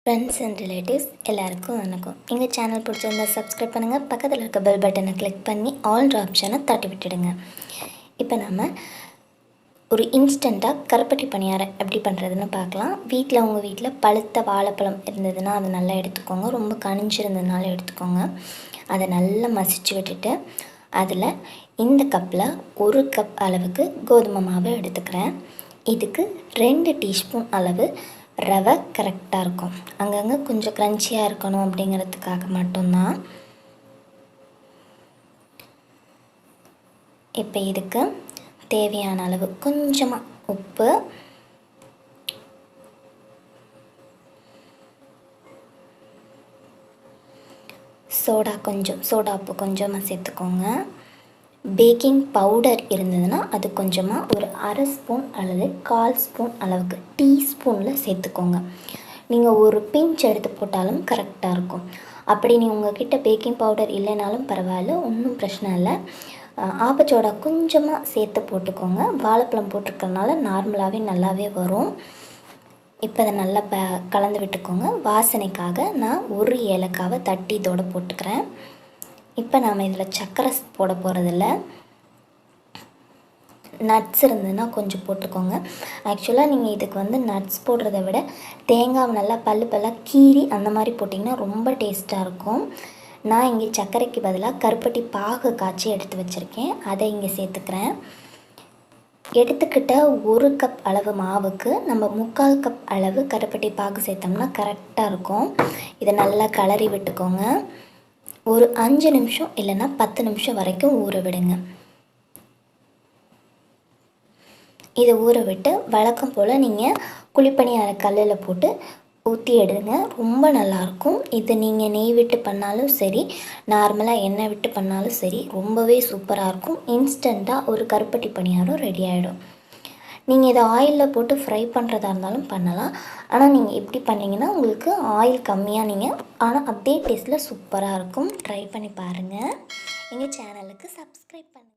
Friends and relatives எல்லாருக்கும் வணக்கம். எங்கள் சேனல் பிடிச்சிருந்தா சப்ஸ்கிரைப் பண்ணுங்கள். பக்கத்தில் இருக்க பெல் பட்டனை கிளிக் பண்ணி ஆல் ஆப்ஷனை தட்டி விட்டுடுங்க. இப்போ நம்ம ஒரு இன்ஸ்டண்ட்டாக கருப்பட்டி பணியாரம் எப்படி பண்ணுறதுன்னு பார்க்கலாம். உங்கள் வீட்டில் பழுத்த வாழைப்பழம் இருந்ததுன்னா அதை நல்லா எடுத்துக்கோங்க. ரொம்ப கனிஞ்சிருந்ததுனால எடுத்துக்கோங்க. அதை நல்லா மசிச்சு விட்டுட்டு அதில் இந்த கப்பில் 1 கப் அளவுக்கு கோதுமை மாவு எடுத்துக்கிறேன். இதுக்கு 2 டீஸ்பூன் அளவு ரவை கரெக்டாக இருக்கும். அங்கங்கே கொஞ்சம் க்ரன்ச்சியாக இருக்கணும் அப்படிங்கிறதுக்காக மட்டும்தான். இப்போ இதுக்கு தேவையான அளவு கொஞ்சமாக உப்பு, சோடா உப்பு கொஞ்சமாக சேர்த்துக்கோங்க. பேக்கிங் பவுடர் இருந்ததுன்னா அது கொஞ்சமாக ஒரு 1/2 ஸ்பூன் அல்லது 1/4 ஸ்பூன் அளவுக்கு டீஸ்பூனில் சேர்த்துக்கோங்க. நீங்கள் ஒரு பிஞ்ச் எடுத்து போட்டாலும் கரெக்டாக இருக்கும். அப்படி உங்கள்கிட்ட பேக்கிங் பவுடர் இல்லைனாலும் பரவாயில்ல, ஒன்றும் பிரச்சனை இல்லை. ஆப்பச்சோடா கொஞ்சமாக சேர்த்து போட்டுக்கோங்க. வாழைப்பழம் போட்டிருக்கறனால நார்மலாகவே நல்லாவே வரும். இப்போ அதை நல்லா கலந்து விட்டுக்கோங்க. வாசனைக்காக நான் 1 ஏலக்காவை தட்டி இதோடு போட்டுக்கிறேன். இப்போ நாம் இதில் சர்க்கரை போட போகிறதில்ல. நட்ஸ் இருந்ததுன்னா கொஞ்சம் போட்டுக்கோங்க. ஆக்சுவலாக நீங்கள் இதுக்கு நட்ஸ் போடுறத விட தேங்காவை நல்லா பல்லாக கீறி அந்த மாதிரி போட்டிங்கன்னா ரொம்ப டேஸ்ட்டாக இருக்கும். நான் இங்கே சர்க்கரைக்கு பதிலாக கருப்பட்டி பாகு காய்ச்சி எடுத்து வச்சுருக்கேன். அதை இங்கே சேர்த்துக்கிறேன். எடுத்துக்கிட்ட 1 கப் அளவு மாவுக்கு நம்ம 3/4 கப் அளவு கருப்பட்டி பாகு சேர்த்தோம்னா கரெக்டாக இருக்கும். இதை நல்லா கிளறி விட்டுக்கோங்க. ஒரு 5 நிமிஷம் இல்லைன்னா 10 நிமிஷம் வரைக்கும் ஊற விடுங்க. இதை ஊற விட்டு வழக்கம் போல் நீங்கள் குழிப்பணியார கல்லில் போட்டு ஊற்றி எடுங்க. ரொம்ப நல்லாயிருக்கும். இது நீங்கள் நெய் விட்டு பண்ணாலும் சரி, நார்மலாக எண்ணெய் விட்டு பண்ணாலும் சரி, ரொம்பவே சூப்பராக இருக்கும். இன்ஸ்டண்ட்டாக ஒரு கருப்பட்டி பணியாரம் ரெடி ஆகிடும். நீங்கள் இதை ஆயிலில் போட்டு ஃப்ரை பண்ணுறதா இருந்தாலும் பண்ணலாம். ஆனால் நீங்கள் எப்படி பண்ணிங்கன்னா உங்களுக்கு ஆயில் கம்மியாக ஆனால் அதே டேஸ்ட்டில் சூப்பராக இருக்கும். ட்ரை பண்ணி பாருங்கள். எங்கள் சேனலுக்கு சப்ஸ்கிரைப் பண்ணுங்கள்.